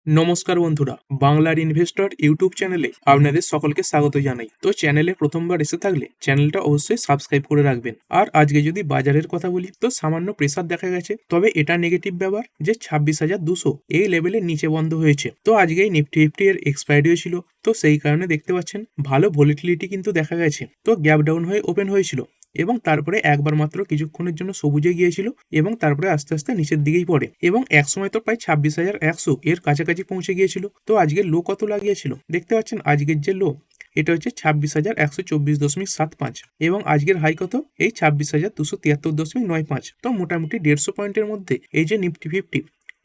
নমস্কার বন্ধুরা, বাংলার ইনভেস্টর ইউটিউব চ্যানেলে আপনাদের সকলকে স্বাগত জানাই। তো চ্যানেলে প্রথমবার এসে থাকলে চ্যানেলটা অবশ্যই সাবস্ক্রাইব করে রাখবেন। আর আজকে যদি বাজারের কথা বলি তো সামান্য প্রেসার দেখা গেছে, তবে এটা নেগেটিভ ব্যাপার যে 26,200 এই লেভেলের নিচে বন্ধ হয়েছে। তো আজকে এই নিফটি ফিফটি এর এক্সপায়ারিও ছিল, তো সেই কারণে দেখতে পাচ্ছেন ভালো ভলিটিলিটি কিন্তু দেখা গেছে। তো গ্যাপ ডাউন হয়ে ওপেন হয়েছিল এবং তারপরে একবার মাত্র কিছুক্ষণের জন্য সবুজে গিয়েছিল এবং তারপরে আস্তে আস্তে নিচের দিকেই পড়ে এবং একসময় তো প্রায় 26,100 এর কাছাকাছি পৌঁছে গিয়েছিল। তো আজকের লো কত লাগিয়েছিল দেখতে পাচ্ছেন, আজকের যে লো এটা হচ্ছে 26,124.75 এবং আজকের হাই কত এই 26,273.95। তো মোটামুটি 150 পয়েন্টের মধ্যে এই যে নিফটি ফিফটি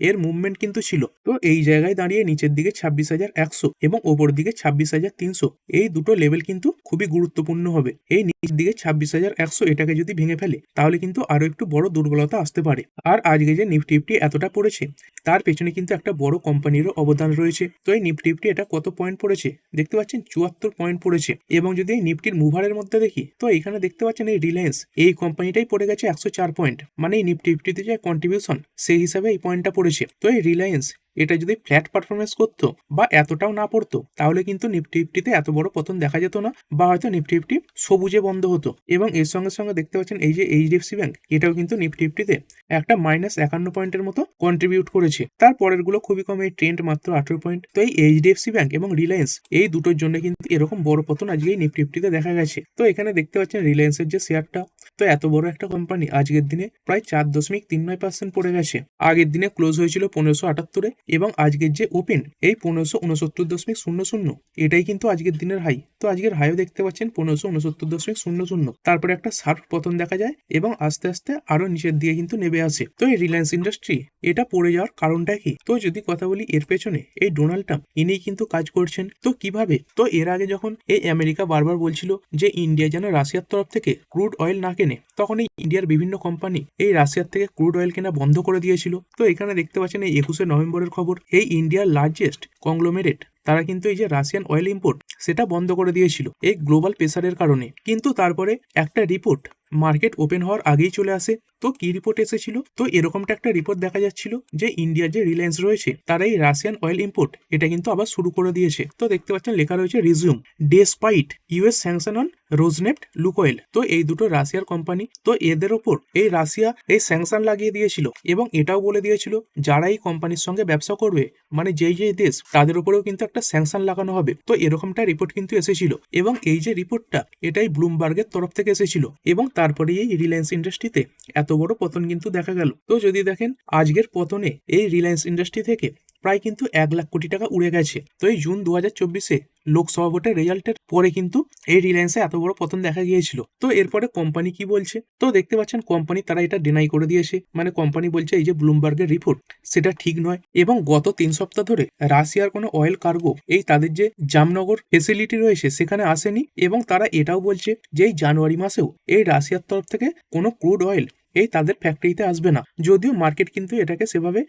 এর মুভমেন্ট কিন্তু ছিল। তো এই জায়গায় দাঁড়িয়ে নিচের দিকে 26,100 এবং ওপর দিকে 26,300 এই দুটো লেভেল কিন্তু খুবই গুরুত্বপূর্ণ হবে। এই নিচের দিকে 26,100 এটাকে যদি ভেঙে ফেলে তাহলে কিন্তু আরো একটু বড় দুর্বলতা আসতে পারে। আর আজকে যে নিফটি ফিফটি এতটা পড়েছে তার পেছনে কিন্তু একটা বড় কোম্পানিরও অবদান রয়েছে। তো এই নিফটি ফিফটি এটা কত পয়েন্ট পড়েছে দেখতে পাচ্ছেন, 74 পয়েন্ট পড়েছে। এবং যদি এই নিফটির মুভারের মধ্যে দেখি তো এখানে দেখতে পাচ্ছেন এই রিলায়েন্স এই কোম্পানিটাই পড়ে গেছে 104 পয়েন্ট, মানে এই নিফটি ফিফটিতে যে কন্ট্রিবিউশন সেই হিসাবে এই পয়েন্টটা পড়েছে। তো এই রিলায়েন্স এটা যদি ফ্ল্যাট পারফরমেন্স করতো বা এতটাও না পড়তো তাহলে কিন্তু নিফটি ফিফটিতে এত বড় পতন দেখা যেত না, বা হয়তো নিফটি ফিফটি সবুজে বন্ধ হতো। এবং এর সঙ্গে সঙ্গে দেখতে পাচ্ছেন এই যে এইচডিএফসি ব্যাংক এটাও কিন্তু নিফটি ফিফটিতে একটা -51 পয়েন্টের মতো কন্ট্রিবিউট করেছে। তারপরের গুলো খুবই কম, এই ট্রেন্ড মাত্র 18 পয়েন্ট। তো এই এইচডিএফসি ব্যাংক এবং রিলায়েন্স এই দুটোর জন্য কিন্তু এরকম বড় পতন আজকে এই নিফটি ফিফটিতে দেখা গেছে। তো এখানে দেখতে পাচ্ছেন রিলায়েন্সের যে শেয়ারটা, তো এত বড় একটা কোম্পানি আজকের দিনে প্রায় 4.39% পড়ে গেছে। আগের দিনে ক্লোজ হয়েছিল 1578-এ এবং আজকের যে ওপেন এই 1569.00, এটাই কিন্তু আজকের দিনের হাই। তো আজকের হাইও দেখতে পাচ্ছেন 1569.00। তারপরে একটা শার্প পতন দেখা যায় এবং আস্তে আস্তে আরো নিচের দিকে কিন্তু নেমে আসে। তো এই রিলায়েন্স ইন্ডাস্ট্রি এটা পড়ে যাওয়ার কারণটা কি? তো যদি কথা বলি এর পেছনে এই ডোনাল্ড ট্রাম্প ইনি কিন্তু কাজ করছেন। তো কিভাবে? তো এর আগে যখন এই আমেরিকা বারবার বলছিল যে ইন্ডিয়া যেন রাশিয়ার তরফ থেকে ক্রুড অয়েল না কেনে, তখন এই ইন্ডিয়ার বিভিন্ন কোম্পানি এই রাশিয়ার থেকে ক্রুড অয়েল কেনা বন্ধ করে দিয়েছিল। তো এখানে দেখতে পাচ্ছেন এই 21শে নভেম্বরের খবর, এই ইন্ডিয়ার লার্জেস্ট কংগ্লোমেরেট তারা কিন্তু এই যে রাশিয়ান অয়েল ইম্পোর্ট সেটা বন্ধ করে দিয়েছিল এই গ্লোবাল প্রেসারের কারণে। কিন্তু তারপরে একটা রিপোর্ট মার্কেট ওপেন হওয়ার আগেই চলে আসে। তো কি রিপোর্ট এসেছিল? তো এরকমটা একটা রিপোর্ট দেখা যাচ্ছিল যে ইন্ডিয়ার যে রিলায়েন্স রয়েছে তারা এই রাশিয়ান অয়েল ইম্পোর্ট এটা কিন্তু আবার শুরু করে দিয়েছে। তো দেখতে পাচ্ছেন লেখা রয়েছে resume despite US sanction on Rosneft Lukoil. তো এই দুটো রাশিয়ার কোম্পানি, তো এদের ওপর এই রাশিয়া এই স্যাংশন লাগিয়ে দিয়েছিল এবং এটাও বলে দিয়েছিল যারা এই কোম্পানির সঙ্গে ব্যবসা করবে, মানে যেই যেই দেশ, তাদের উপরেও কিন্তু একটা স্যাংশন লাগানো হবে। তো এরকমটা রিপোর্ট কিন্তু এসেছিল এবং এই যে রিপোর্টটা এটাই ব্লুমবার্গের তরফ থেকে এসেছিল এবং তারপরে এই রিলায়েন্স ইন্ডাস্ট্রিতে এত বড় পতন কিন্তু দেখা গেল। তো যদি দেখেন আজকের পতনে এই রিলায়েন্স ইন্ডাস্ট্রি থেকে প্রায় কিন্তু 1 লাখ কোটি টাকা উড়ে গেছে। তো এই জুন 2024-এ লোকসভা ভোটের রেজাল্টের পরে কিন্তু এই রিলায়েন্সে এত বড় পতন দেখা গিয়েছিল। তো এরপরে কোম্পানি কি বলছে? তো দেখতে পাচ্ছেন কোম্পানি তারা এটা ডিনাই করে দিয়েছে, মানে কোম্পানি বলছে এই যে ব্লুমবার্গের রিপোর্ট সেটা ঠিক নয় এবং গত 3 সপ্তাহ ধরে রাশিয়ার কোনো অয়েল কার্গো এই তাদের যে জামনগর ফেসিলিটি রয়েছে সেখানে আসেনি এবং তারা এটাও বলছে যে এই জানুয়ারি মাসেও এই রাশিয়ার তরফ থেকে কোনো ক্রুড অয়েল এই তাদের ফ্যাক্টরিতে আসবে না। যদিও মার্কেট কিন্তু এটাকে সেভাবে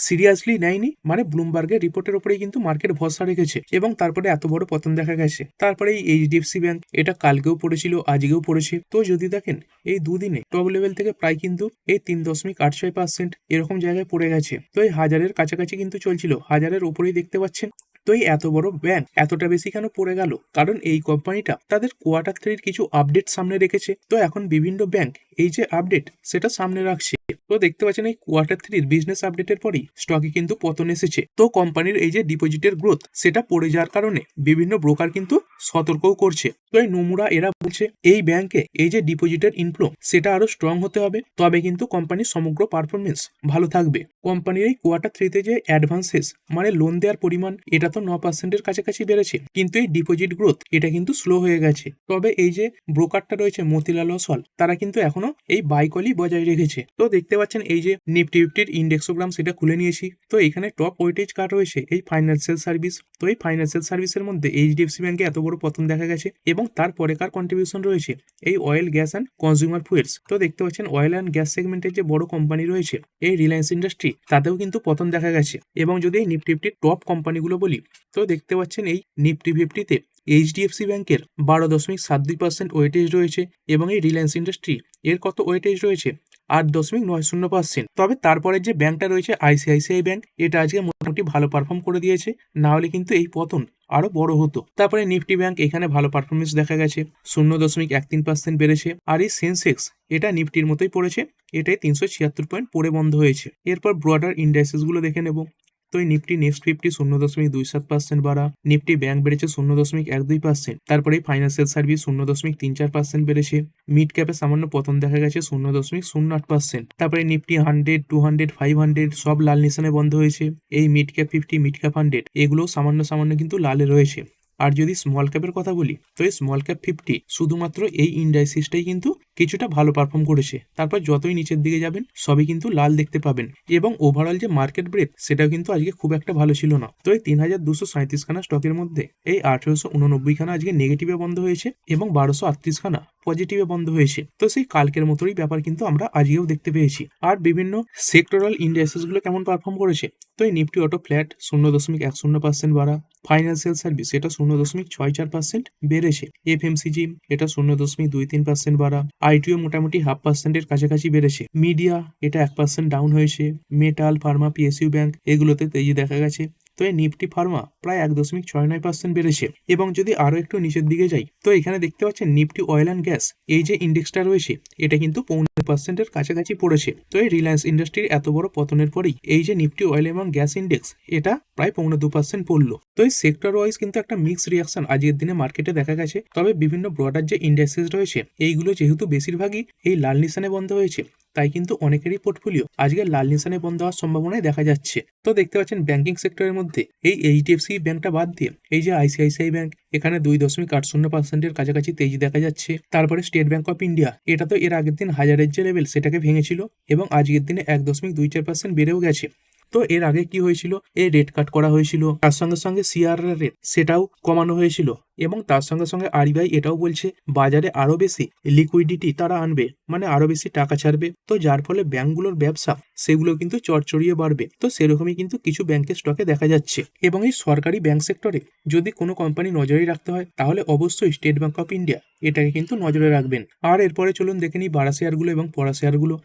সিরিয়াসলি নেয়নি, মানে ব্লুমবার্গের রিপোর্টের উপরেই কিন্তু মার্কেট ভরসা রেখেছে এবং তারপরে এত বড় পতন দেখা গেছে। তারপরে এই এইচডিএফসি ব্যাংক এটা কালকেও পড়েছিল, আজকেও পড়েছে। তো যদি দেখেন এই দুদিনে টপ লেভেল থেকে প্রায় কিন্তু এই 3.86% এরকম জায়গায় পড়ে গেছে। তো এই হাজারের কাছাকাছি কিন্তু চলছিল, হাজারের উপরেই দেখতে পাচ্ছেন। তো এই এত বড় ব্যাংক এতটা বেশি কেন পড়ে গেল? কারণ এই কোম্পানিটা তাদের কোয়ার্টার 3-র কিছু আপডেট সামনে রেখেছে। তো এখন বিভিন্ন ব্যাংক এই যে আপডেট সেটা সামনে রাখছে। তো দেখতে পাচ্ছেন এই কোয়ার্টার 3-র বিজনেস আপডেটের পরেই স্টকে কিন্তু পতন এসেছে। তো কোম্পানির এই যে ডিপোজিটের গ্রোথ সেটা পড়ে যাওয়ার কারণে বিভিন্ন ব্রোকার কিন্তু সতর্কও করছে। তো এই নোমুরা এরা বলছে এই ব্যাংকে এই যে ডিপোজিটের ইনফ্লো সেটা আরো স্ট্রং হতে হবে, তবে কিন্তু কোম্পানির সমগ্র পারফরমেন্স ভালো থাকবে। কোম্পানির এই কোয়ার্টার 3-তে যে অ্যাডভান্সেস মানে লোন দেওয়ার পরিমাণ এটা তো 9%-এর কাছাকাছি বেড়েছে, কিন্তু এই ডিপোজিট গ্রোথ এটা কিন্তু স্লো হয়ে গেছে। তবে এই যে ব্রোকারটা রয়েছে মতিলাল ওসওয়াল তারা কিন্তু এখনো এই বাইকলই বজায় রেখেছে। তো দেখতে পাচ্ছেন এই যে নিফটি ফিফটির ইন্ডেক্সোগ্রাম সেটা খুলে নিয়েছি। তো এখানে টপ ওয়েটেজ কার রয়েছে এই ফাইন্যান্সিয়াল সার্ভিস। তো এই ফাইন্যান্সিয়াল সার্ভিসের মধ্যে এইচডিএফসি ব্যাংকে এত বড় পতন দেখা গেছে এবং তারপরে কার কন্ট্রিবিউশন রয়েছে এই oil gas and consumer fuels. তো দেখতে পাচ্ছেন অয়েল অ্যান্ড গ্যাস সেগমেন্টের যে বড় কোম্পানি রয়েছে এই রিলায়েন্স ইন্ডাস্ট্রি তাতেও কিন্তু পতন দেখা গেছে। এবং যদি এই নিফটি ফিফটির টপ কোম্পানিগুলো বলি তো দেখতে পাচ্ছেন এই নিফটি ফিফটিতে এইচডিএফসি ব্যাংকের 12.72% ওয়েটেজ রয়েছে এবং এই রিলায়েন্স ইন্ডাস্ট্রি এর কত ওয়েটেজ রয়েছে 8.90%। তবে তারপরে যে ব্যাংকটা রয়েছে আইসিআইসিআই ব্যাংক, এটা আজকে মোটামুটি ভালো পারফর্ম করে দিয়েছে, না হলে কিন্তু এই পতন আরো বড় হতো। তারপরে নিফটি ব্যাংক এখানে ভালো পারফরমেন্স দেখা গেছে, 0.13% বেড়েছে। আর এই সেন্সেক্স এটা নিফটির মতোই পড়েছে, এটাই 376 পয়েন্ট পড়ে বন্ধ হয়েছে। এরপর ব্রডার ইন্ডাইসেস গুলো দেখে নেব। তো এই নিফটি নেক্সট 50 0.27% বাড়া, নিফটি ব্যাংক বেড়েছে 0.12%। তারপরে ফাইন্যান্সিয়াল সার্ভিস 0.34% বেড়েছে। মিড ক্যাপে সামান্য পতন দেখা গেছে 0.08%। তারপরে নিফটি 100, 200, 500 সব লাল নিশানে বন্ধ হয়েছে। এই মিড ক্যাপ 50, মিড ক্যাপ 100 এগুলো সামান্য সামান্য কিন্তু লালে রয়েছে। আর যদি স্মল ক্যাপের কথা বলি, তো এই স্মল ক্যাপ 50 শুধুমাত্র এই ইন্ডাইসিসটাই কিন্তু কিছুটা ভালো পারফর্ম করেছে। তারপর যতই নিচের দিকে যাবেন সবই কিন্তু লাল দেখতে পাবেন। এবং ওভারঅল যে মার্কেট ব্রেথ সেটাও কিন্তু আজকে খুব একটা ভালো ছিল না। তো এই 3237 খানা স্টকের মধ্যে এই 1889 খানা আজকে নেগেটিভে বন্ধ হয়েছে এবং 1238 খানা পজিটিভে বন্ধ হয়েছে। তো সেই কালকের মতোই ব্যাপার কিন্তু আমরা আজকেও দেখতে পেয়েছি। আর বিভিন্ন সেক্টরাল ইন্ডাইসেস গুলো কেমন পারফর্ম করেছে, তো এই নিফটি অটো ফ্ল্যাট 0.10% বাড়া, ফাইন্যান্সিয়াল সার্ভিস এটা 0.64% বেড়েছে। এফএমসিজি এটা 0.23% বাড়া, আইটিও মোটামুটি 0.5%-এর কাছাকাছি বেড়েছে। মিডিয়া এটা 1% ডাউন হয়েছে। মেটাল, ফার্মা, পিএসইউ ব্যাংক এগুলোতে তেজি দেখা গেছে। তো এই নিফটি ফার্মা প্রায় 1.69% বেড়েছে। এবং যদি আরো একটু নিচের দিকে যাই, তো এখানে দেখতে পাচ্ছেন নিফটি অয়েল অ্যান্ড গ্যাস এই যে ইন্ডেক্সটা রয়েছে এটা কিন্তু 0.5%-এর কাছাকাছি পড়েছে। তো এই রিলায়েন্স ইন্ডাস্ট্রির এত বড় পতনের পরেই এই যে নিফটি অয়েল এবং গ্যাস ইন্ডেক্স এটা প্রায় 0.2% পড়লো। তো এই সেক্টর ওয়াইজ কিন্তু একটা মিক্স রিয়াকশন আজকের দিনে মার্কেটে দেখা গেছে। তবে বিভিন্ন ব্রডার যে ইন্ডাস্ট্রিজ রয়েছে এইগুলো যেহেতু বেশিরভাগই এই লাল নিশানে বন্ধ হয়েছে, তাই কিন্তু অনেকেরই পোর্টফোলিও আজকে লাল নিশানে বন্ধ হওয়ার সম্ভাবনাই দেখা যাচ্ছে। তো দেখতে পাচ্ছেন ব্যাংকিং সেক্টরের মধ্যে এই এইচডিএফসি ব্যাংকটা বাদ দিয়ে এই যে আইসিআইসিআই ব্যাংক এখানে 2.80% কাছাকাছি তেজি দেখা যাচ্ছে। তারপরে স্টেট ব্যাংক অফ ইন্ডিয়া এটা তো এর আগের দিন হাজারের যে লেভেল সেটাকে ভেঙেছিল এবং আজকের দিনে 1.24% বেড়েও গেছে। তো এর আগে কি হয়েছিল, এই রেট কাট করা হয়েছিল, তার সঙ্গে সঙ্গে সিআরআর রেট সেটাও কমানো হয়েছিল এবং তার সঙ্গে সঙ্গে আরবিআই এটাও বলছে বাজারে আরো বেশি লিকুইডিটি তারা আনবে, মানে আরো বেশি টাকা ছাড়বে। তো যার ফলে ব্যাংকগুলোর ব্যবসা সেগুলো কিন্তু চড়চড়িয়ে বাড়বে। তো সেরকমই কিন্তু কিছু ব্যাংকের স্টকে দেখা যাচ্ছে। এবং এই সরকারি ব্যাংক সেক্টরে যদি কোনো কোম্পানি নজরে রাখতে হয় তাহলে অবশ্যই স্টেট ব্যাংক অফ ইন্ডিয়া এটাকে কিন্তু নজরে রাখবেন। আর এরপরে চলুন দেখে নিই বাড়া শেয়ারগুলো এবং পড়া শেয়ারগুলো।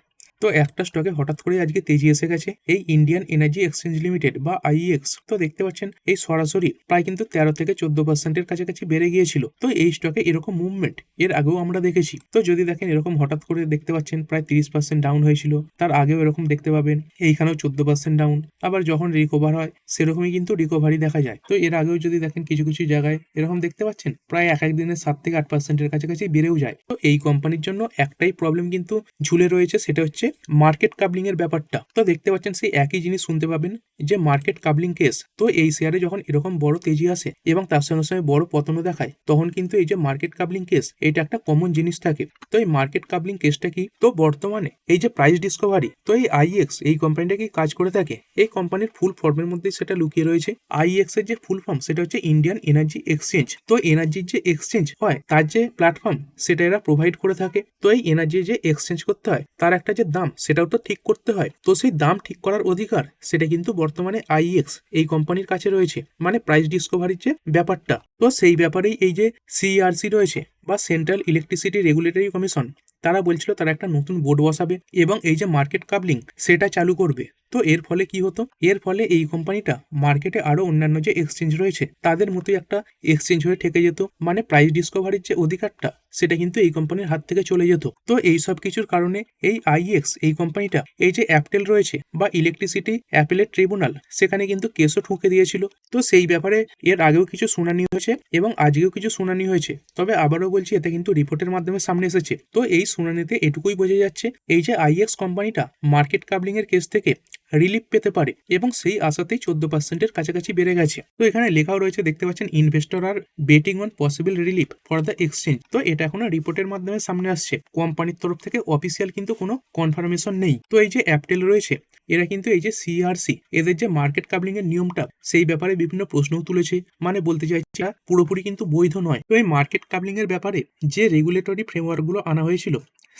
তো একটা স্টকে হঠাৎ করে আজকে তেজি এসে গেছে, এই ইন্ডিয়ান এনার্জি এক্সচেঞ্জ লিমিটেড বা আইইএক্স। তো দেখতে পাচ্ছেন এই সরাসরি প্রায় কিন্তু 13 থেকে 14%-এর কাছাকাছি বেড়ে গিয়েছিল। তো এই স্টকে এরকম মুভমেন্ট এর আগেও আমরা দেখেছি। তো যদি দেখেন এরকম হঠাৎ করে দেখতে পাচ্ছেন প্রায় 30% ডাউন হয়েছিল, তার আগেও এরকম দেখতে পাবেন এইখানেও 14% ডাউন। আবার যখন রিকভার হয় সেরকমই কিন্তু রিকভারি দেখা যায়। তো এর আগেও যদি দেখেন কিছু কিছু জায়গায় এরকম দেখতে পাচ্ছেন প্রায় এক এক দিনে 7 থেকে 8%-এর কাছাকাছি বেড়েও যায়। তো এই কোম্পানির জন্য একটাই প্রবলেম কিন্তু ঝুলে রয়েছে, সেটা হচ্ছে মার্কেট কাবলিং এর ব্যাপারটা। তো দেখতে পাচ্ছেন সেই একই জিনিস শুনতে পাবেন যে মার্কেট কাবলিং কেস। তো এই শেয়ারে যখন এরকম বড় তেজি আসে এবং তার সঙ্গে সঙ্গে বড় পতনও দেখায়, তখন কিন্তু এই যে মার্কেট কাবলিং কেস এটা একটা কমন জিনিস থাকে। তো এই মার্কেট কাবলিং কেসটা কি, তো বর্তমানে এই যে প্রাইস ডিসকভারি, তো এই আইএক্স এই কোম্পানিটা কি কাজ করে থাকে, এই কোম্পানির ফুল ফর্মের মধ্যেই সেটা লুকিয়ে রয়েছে। আইএক্স এর যে ফুল ফর্ম সেটা হচ্ছে ইন্ডিয়ান এনার্জি এক্সচেঞ্জ। তো এনার্জির যে এক্সচেঞ্জ হয় তার যে প্ল্যাটফর্ম সেটা এরা প্রোভাইড করে থাকে। তো এই এনার্জি যে এক্সচেঞ্জ করতে হয় তার একটা যে দাম সেটাও তো ঠিক করতে হয়। তো সেই দাম ঠিক করার অধিকার সেটা কিন্তু বর্তমানে আইএক্স এই কোম্পানির কাছে রয়েছে, মানে প্রাইস ডিসকভারির যে ব্যাপারটা। তো সেই ব্যাপারেই এই যে সিইআরসি রয়েছে বা সেন্ট্রাল ইলেকট্রিসিটি রেগুলেটরি কমিশন, তারা বলছিল তারা একটা নতুন বোর্ড বসাবে এবং এই যে মার্কেট কাবলিং সেটা চালু করবে। তো এর ফলে কি হতো, এর ফলে এই কোম্পানিটা মার্কেটে আরো অন্যান্য যে এক্সচেঞ্জ রয়েছে তাদের মতোই একটা এক্সচেঞ্জ হয়ে থেকে যেত, মানে প্রাইস ডিসকভারির যে অধিকারটা সেটা কিন্তু এই কোম্পানির হাত থেকে চলে যেত। তো এই সব কিছুর কারণে এই আইএক্স এই কোম্পানিটা এই যে অ্যাপটেল রয়েছে বা ইলেকট্রিসিটি অ্যাপেলেট ট্রিব্যুনাল সেখানে কিন্তু কেসও ঠুকে দিয়েছিল। তো সেই ব্যাপারে এর আগেও কিছু শুনানি হয়েছে এবং আজকেও কিছু শুনানি হয়েছে। তবে আবারও বলছি এটা কিন্তু রিপোর্টের মাধ্যমে সামনে এসেছে। তো এই শুনানিতে এটুকুই বোঝা যাচ্ছে এই যে আইএক্স কোম্পানিটা মার্কেট কাবলিং এর কেস থেকে রিলিফ পেতে পারে এবং সেই আশাতেই 14%-এর কাছাকাছি বেড়ে গেছে। তো এখানে লেখাও রয়েছে দেখতে পাচ্ছেন investor are betting on possible relief for the exchange. তো এটা এখনো রিপোর্টের মাধ্যমে সামনে আসছে, কোম্পানির তরফ থেকে অফিসিয়াল কিন্তু কোনো কনফার্মেশন নেই। তো এই যে অ্যাপটেল রয়েছে এরা কিন্তু এই যে সিআরসি এদের যে মার্কেট কাবলিং এর নিয়মটা সেই ব্যাপারে বিভিন্ন প্রশ্নও তুলেছে, মানে বলতে চাইছে পুরোপুরি কিন্তু বৈধ নয়। তো এই মার্কেট কাবলিং এর ব্যাপারে যে রেগুলেটরি ফ্রেমওয়ার্ক গুলো আনা হয়েছিল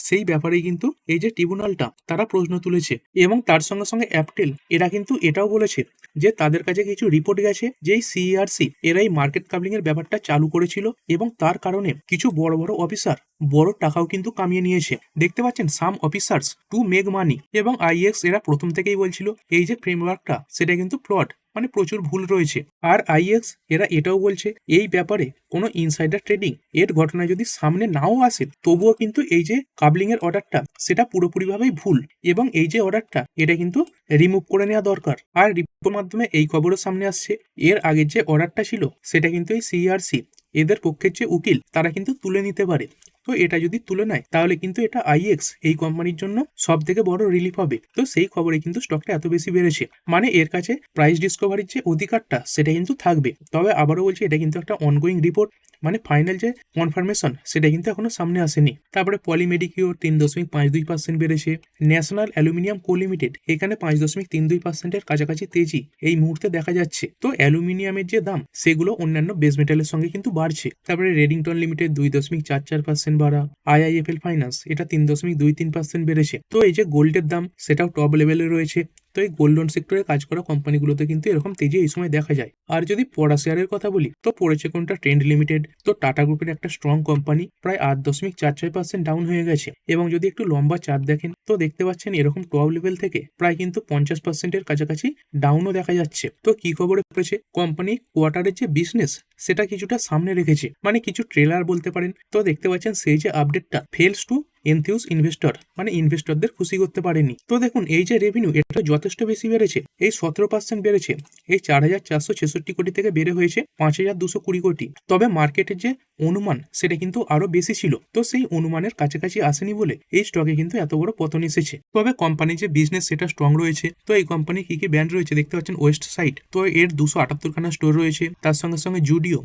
সেই ব্যাপারেই কিন্তু এই যে ট্রিব্যুনালটা তারা প্রশ্ন তুলেছে। এবং তার সঙ্গে সঙ্গে অ্যাপটেল এরা কিন্তু এটাও বলেছে যে তাদের কাছে কিছু রিপোর্ট গেছে যে সিইআরসি এরা এই মার্কেট কাবলিং এর ব্যাপারটা চালু করেছিল এবং তার কারণে কিছু বড় বড় অফিসার বড় টাকাও কিন্তু কামিয়ে নিয়েছে। দেখতে পাচ্ছেন সাম অফিসার্স টু মেক মানি, এবং আইএক্স এরা প্রথম থেকেই বলছিল এই যে ফ্রেমওয়ার্কটা সেটা কিন্তু ফ্লড, মানে প্রচুর ভুল রয়েছে। আর আইএক্স এরা এটাও বলছে এই ব্যাপারে কোনো ইনসাইডার ট্রেডিং এর ঘটনা যদি সামনে নাও আসে তবুও কিন্তু এই যে কাবলিং এর অর্ডারটা সেটা পুরোপুরিভাবেই ভুল, এবং এই যে অর্ডারটা এটা কিন্তু রিমুভ করে নেওয়া দরকার। আর রিপোর্টের মাধ্যমে এই খবরও সামনে আসছে এর আগের যে অর্ডারটা ছিল সেটা কিন্তু এই সিআরসি এদের পক্ষের যে উকিল তারা কিন্তু তুলে নিতে পারে। তো এটা যদি তুলে নেয় তাহলে কিন্তু এটা আইএক্স এই কোম্পানির জন্য সব থেকে বড় রিলিফ হবে। তো সেই খবরে কিন্তু স্টকটা এত বেশি বেড়েছে, মানে এর কাছে প্রাইস ডিসকভারির যে অধিকারটা সেটা কিন্তু থাকবে। তবে আবারও বলছি এটা কিন্তু একটা অনগোয়িং রিপোর্ট, মানে ফাইনাল যে কনফার্মেশন সেটা কিন্তু এখনো সামনে আসেনি। তারপরে পলিমেডিকিওর 3.52% বেড়েছে। ন্যাশনাল অ্যালুমিনিয়াম কো লিমিটেড এখানে 5.32%-এর কাছাকাছি তেজি এই মুহূর্তে দেখা যাচ্ছে। তো অ্যালুমিনিয়ামের যে দাম সেগুলো অন্যান্য বেস মেটালের সঙ্গে কিন্তু বাড়ছে। তারপরে রেডিংটন লিমিটেড 2.44% বাড়া। আইআইএফএল ফাইন্যান্স এটা 3.23% বেড়েছে। তো এই যে গোল্ডের দাম সেটাও টপ লেভেলে রয়েছে। তো এই গোল্ড লোন সেক্টরে কাজ করা কোম্পানিগুলোতে কিন্তু এরকম তেজি এই সময় দেখা যায়। আর যদি পড়া শেয়ারের কথা বলি তো পড়েছে কোনটা ট্রেন্ড লিমিটেড। তো টাটা গ্রুপের একটা স্ট্রং কোম্পানি প্রায় 8.46% ডাউন হয়ে গেছে। এবং যদি একটু লম্বা চার্ট দেখেন তো দেখতে পাচ্ছেন এরকম টপ লেভেল থেকে প্রায় কিন্তু 50%-এর কাছাকাছি ডাউনও দেখা যাচ্ছে। তো কি খবরে পড়েছে কোম্পানি কোয়ার্টারের যে বিজনেস সেটা কিছুটা সামনে রেখেছে, মানে কিছু ট্রেলার বলতে পারেন। তো দেখতে পাচ্ছেন সেই যে আপডেটটা ফেলস টু এনথিউজ ইনভেস্টর, মানে ইনভেস্টরদের খুশি করতে পারেনি। তো দেখুন এই যে রেভিনিউ এটা যথেষ্ট বেশি বেড়েছে, এই 17% বেড়েছে। এই 4,466 কোটি থেকে বেড়ে হয়েছে 5,220 কোটি। তবে মার্কেটের যে অনুমান সেটা কিন্তু আরো বেশি ছিল, তো সেই অনুমানের কাছাকাছি আসেনি বলে এই স্টকে কিন্তু এত বড় পতন এসেছে। তবে কোম্পানির যে বিজনেস সেটা স্ট্রং রয়েছে। তো এই কোম্পানির কি কি ব্র্যান্ড রয়েছে দেখতে পাচ্ছেন ওয়েস্ট সাইড, তো এর 278খানা স্টোর রয়েছে। তার সঙ্গে সঙ্গে জুডিও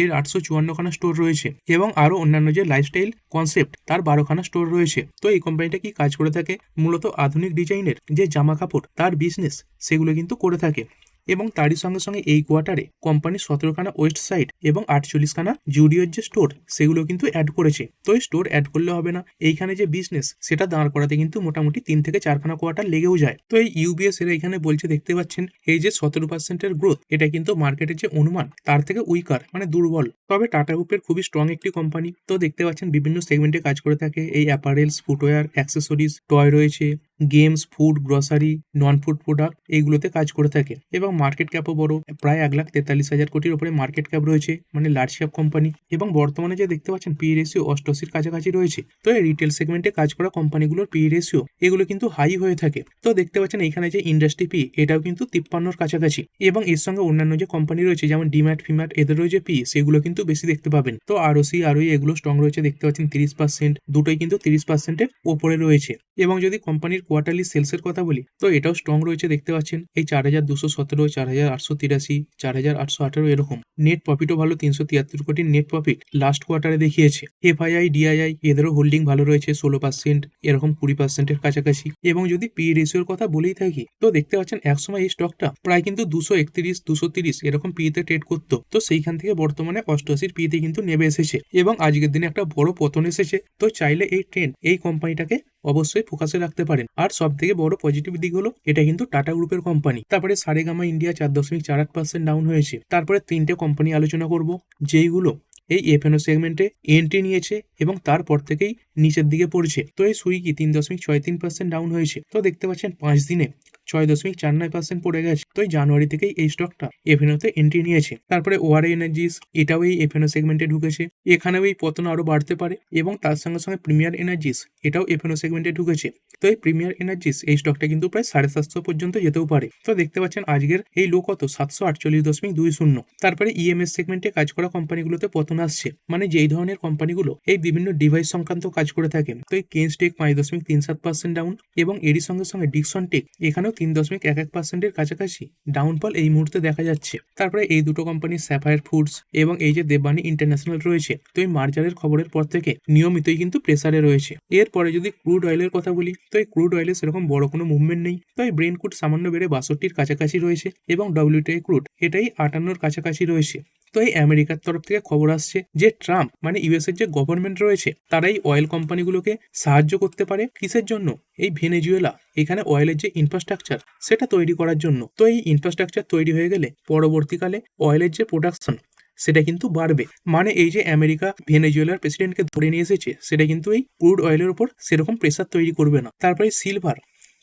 এর 854খানা স্টোর রয়েছে, এবং আরো অন্যান্য যে লাইফস্টাইল কনসেপ্ট তার 12খানা স্টোর রয়েছে। তো এই কোম্পানিটা কি কাজ করে থাকে, মূলত আধুনিক ডিজাইনের যে জামা কাপড় তার বিজনেস সেগুলো কিন্তু করে থাকে। এবং তারই সঙ্গে সঙ্গে এই কোয়ার্টারে কোম্পানির 17খানা ওয়েস্ট সাইড এবং 48খানা জুডিওর যে স্টোর সেগুলো কিন্তু অ্যাড করেছে। তো এই স্টোর অ্যাড করলে হবে না, এইখানে যে বিজনেস সেটা দাঁড় করাতে কিন্তু মোটামুটি 3 থেকে 4খানা কোয়ার্টার লেগেও যায়। তো এই ইউবিএস এরা এখানে বলছে দেখতে পাচ্ছেন এই যে 17%-এর গ্রোথ এটা কিন্তু মার্কেটের যে অনুমান তার থেকে উইকার, মানে দুর্বল। তবে টাটা গ্রুপের খুবই স্ট্রং একটি কোম্পানি। তো দেখতে পাচ্ছেন বিভিন্ন সেগমেন্টে কাজ করে থাকে, এই অ্যাপারেলস, ফুটওয়্যার, অ্যাক্সেসরিজ, টয় রয়েছে, গেমস, ফুড, গ্রসারি, নন ফুড প্রোডাক্ট এইগুলোতে কাজ করে থাকে। এবং মার্কেট ক্যাপও বড়, প্রায় 1,43,000 কোটির উপরে মার্কেট ক্যাপ রয়েছে, মানে লার্জ ক্যাপ কোম্পানি। এবং বর্তমানে যে দেখতে পাচ্ছেন পি রেশিও 88-র কাছাকাছি রয়েছে। তো এই রিটেল সেগমেন্টে কাজ করা কোম্পানিগুলোর পি রেশিও এগুলো কিন্তু হাই হয়ে থাকে। তো দেখতে পাচ্ছেন এখানে যে ইন্ডাস্ট্রি পি এটাও কিন্তু 53-র কাছাকাছি। এবং এর সঙ্গে অন্যান্য যে কোম্পানি রয়েছে যেমন ডিম্যাট, ফিম্যাট এদেরও যে পি সেগুলো কিন্তু বেশি দেখতে পাবেন। তো আরওসি, আরওই এগুলো স্ট্রং রয়েছে, দেখতে পাচ্ছেন 30%, দুটোই কিন্তু 30%-এর ওপরে রয়েছে। এবং যদি কোম্পানির কোয়ার্টারলি সেলসের কথা বলি তো এটাও স্ট্রং রয়েছে, দেখতে পাচ্ছেন এই 4,217, 4,883, 4,818 এরকম। নেট প্রফিটও ভালো, 373 কোটির নেট প্রফিট লাস্ট কোয়ার্টারে দেখিয়েছে। এফআইআই, ডিআইআই এদেরও হোল্ডিং ভালো রয়েছে, 16% এরকম 20%-এর কাছাকাছি। এবং যদি পি রেশিওর কথা বলেই থাকি তো দেখতে পাচ্ছেন একসময় এই স্টকটা প্রায় কিন্তু 231, 230 এরকম পিতে ট্রেড করতো। তো সেইখান থেকে বর্তমানে 88-র পিতে কিন্তু নেমে এসেছে, এবং আজকের দিনে একটা বড় পতন এসেছে। তো চাইলে এই ট্রেন্ড এই কোম্পানিটাকে অবশ্যই ফোকাসে রাখতে পারেন। আর সব থেকে বড় পজিটিভ দিক হলো এটা কিন্তু টাটা গ্রুপের কোম্পানি। তারপরে সারেগামা ইন্ডিয়া 4.48% ডাউন হয়েছে। তারপরে 3টে কোম্পানি আলোচনা করব যেইগুলো এই এফএনও সেগমেন্টে এন্ট্রি নিয়েছে এবং তারপর থেকেই নিচের দিকে পড়ছে। তো এই সুইগি 3.63% ডাউন হয়েছে। তো দেখতে পাচ্ছেন 5 দিনে 6.49% পড়ে গেছে। তো এই জানুয়ারি থেকেই এই স্টকটা এফএনওতে এন্ট্রি নিয়েছে। তারপরে ওয়ারে এনার্জিস এটাও এই এফএনও সেগমেন্টে ঢুকেছে, এখানেও এই পতন আরো বাড়তে পারে। এবং তার সঙ্গে সঙ্গে প্রিমিয়ার এনার্জিস এটাও এফএনও সেগমেন্টে ঢুকেছে। তো এই প্রিমিয়ার এনার্জিস এই স্টকটা কিন্তু প্রায় 750 পর্যন্ত যেতেও পারে। তো দেখতে পাচ্ছেন আজকের এই লো কত 748.20। তারপরে ইএমএস সেগমেন্টে কাজ করা কোম্পানিগুলোতে পতন আসছে, মানে যেই ধরনের কোম্পানিগুলো এই বিভিন্ন ডিভাইস সংক্রান্ত কাজ করে থাকে। তো এই কেন্স টেক 5.37% ডাউন, এবং এরই সঙ্গে সঙ্গে ডিকসন টেক এখানেও 3.11%-এর কাছাকাছি ডাউনফল এই মুহূর্তে দেখা যাচ্ছে। তারপরে এই দুটো কোম্পানি স্যাফায়ার ফুডস এবং এই যে দেববাণী ইন্টারন্যাশনাল রয়েছে, তো এই মার্জারের খবরের পর থেকে নিয়মিতই কিন্তু প্রেসারে রয়েছে। এরপরে যদি ক্রুড অয়েলের কথা বলি তো এই ক্রুড অয়েলে সেরকম বড় কোনো মুভমেন্ট নেই। তো এই ব্রেন্ট ক্রুড সামান্য বেড়ে 62-র কাছাকাছি রয়েছে, এবং ডব্লিউটিআই ক্রুড এটাই 58-র কাছাকাছি রয়েছে। তো এই আমেরিকার তরফ থেকে খবর আসছে যে ট্রাম্প মানে ইউএস এর যে গভর্নমেন্ট রয়েছে তারা এই অয়েল কোম্পানিগুলোকে সাহায্য করতে পারে কিসের জন্য, এই ভেনেজুয়েলা এখানে অয়েলের যে ইনফ্রাস্ট্রাকচার সেটা তৈরি করার জন্য। তো এই ইনফ্রাস্ট্রাকচার তৈরি হয়ে গেলে পরবর্তীকালে অয়েলের যে প্রোডাকশন সেটা কিন্তু বাড়বে। মানে এই যে আমেরিকা ভেনেজুয়েলার প্রেসিডেন্টকে ধরে নিয়ে এসেছে সেটা কিন্তু এই ক্রুড অয়েলের উপর সেরকম প্রেসার তৈরি করবে না। তারপরে সিলভার,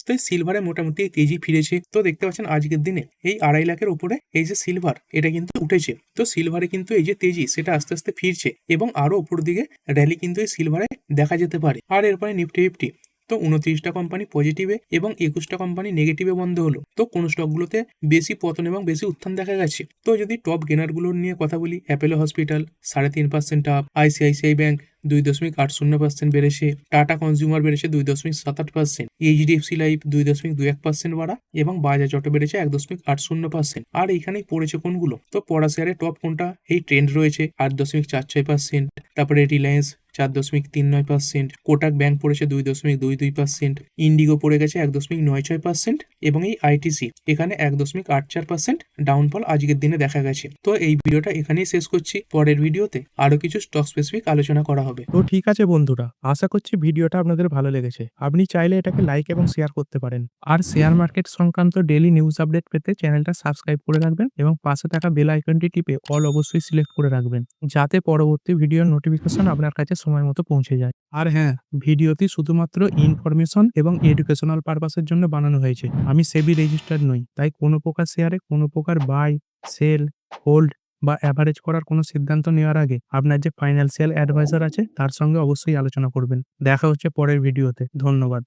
তো এই সিলভারে মোটামুটি তেজি ফিরেছে। তো দেখতে পাচ্ছেন আজকের দিনে এই 2.5 লাখের উপরে এই যে সিলভার এটা কিন্তু উঠেছে। তো সিলভারে কিন্তু এই যে তেজি সেটা আস্তে আস্তে ফিরছে এবং আরো উপর দিকে র্যালি কিন্তু এই সিলভারে দেখা যেতে পারে। আর এরপরে নিফটি ফিফটি, তো 29টা কোম্পানি পজিটিভে এবং 21টা কোম্পানি নেগেটিভে বন্ধ হলো। তো কোন স্টকগুলোতে বেশি পতন এবং বেশি উত্থান দেখা গেছে, তো যদি টপ গেনারগুলোর নিয়ে কথা বলি, Apollo hospital 3.5% up, ICICI bank 2.80% বেড়েছে, টাটা কনজিউমার বেড়েছে 2.78%, এইচডিএফসি লাইফ 2.21% বাড়া এবং বাজাজ অটো বেড়েছে 1.80%। আর এইখানেই পড়েছে কোনগুলো, তো পড়া শেয়ারে টপ কোনটা, এই ট্রেন্ড রয়েছে 8.46%, তারপরে রিলায়েন্স 4.39%, কোটাক ব্যাংক পড়েছে 2.22%, ইন্ডিগো পড়ে গেছে 1.96% এবং এই আইটিসি এখানে 1.84% ডাউনফল আজকের দিনে দেখা গেছে। তো এই ভিডিওটা এখানেই শেষ করছি, পরের ভিডিওতে আরো কিছু স্টক স্পেসিফিক আলোচনা করা হবে। তো ঠিক আছে বন্ধুরা, আশা করছি ভিডিওটা আপনাদের ভালো লেগেছে। আপনি চাইলে এটাকে লাইক এবং শেয়ার করতে পারেন। আর শেয়ার মার্কেট সংক্রান্ত ডেইলি নিউজ আপডেট পেতে চ্যানেলটা সাবস্ক্রাইব করে রাখবেন এবং পাশে থাকা বেল আইকনটি টিপে অল অবশ্যই সিলেক্ট করে রাখবেন, যাতে পরবর্তী ভিডিওর নোটিফিকেশন আপনার কাছে সময় মতো পৌঁছে যায়। আর হ্যাঁ, ভিডিওটি শুধুমাত্র ইনফরমেশন এবং এডুকেশনাল পারপাসের জন্য বানানো হয়েছে। আমি সেবি রেজিস্টার্ড নই, তাই কোনো প্রকার শেয়ারে কোনো প্রকার বাই, সেল, হোল্ড বা অ্যাভারেজ করার কোনো সিদ্ধান্ত নেওয়ার আগে আপনার যে ফাইন্যান্সিয়াল অ্যাডভাইজার আছে তার সঙ্গে অবশ্যই আলোচনা করবেন। দেখা হচ্ছে পরের ভিডিওতে। ধন্যবাদ।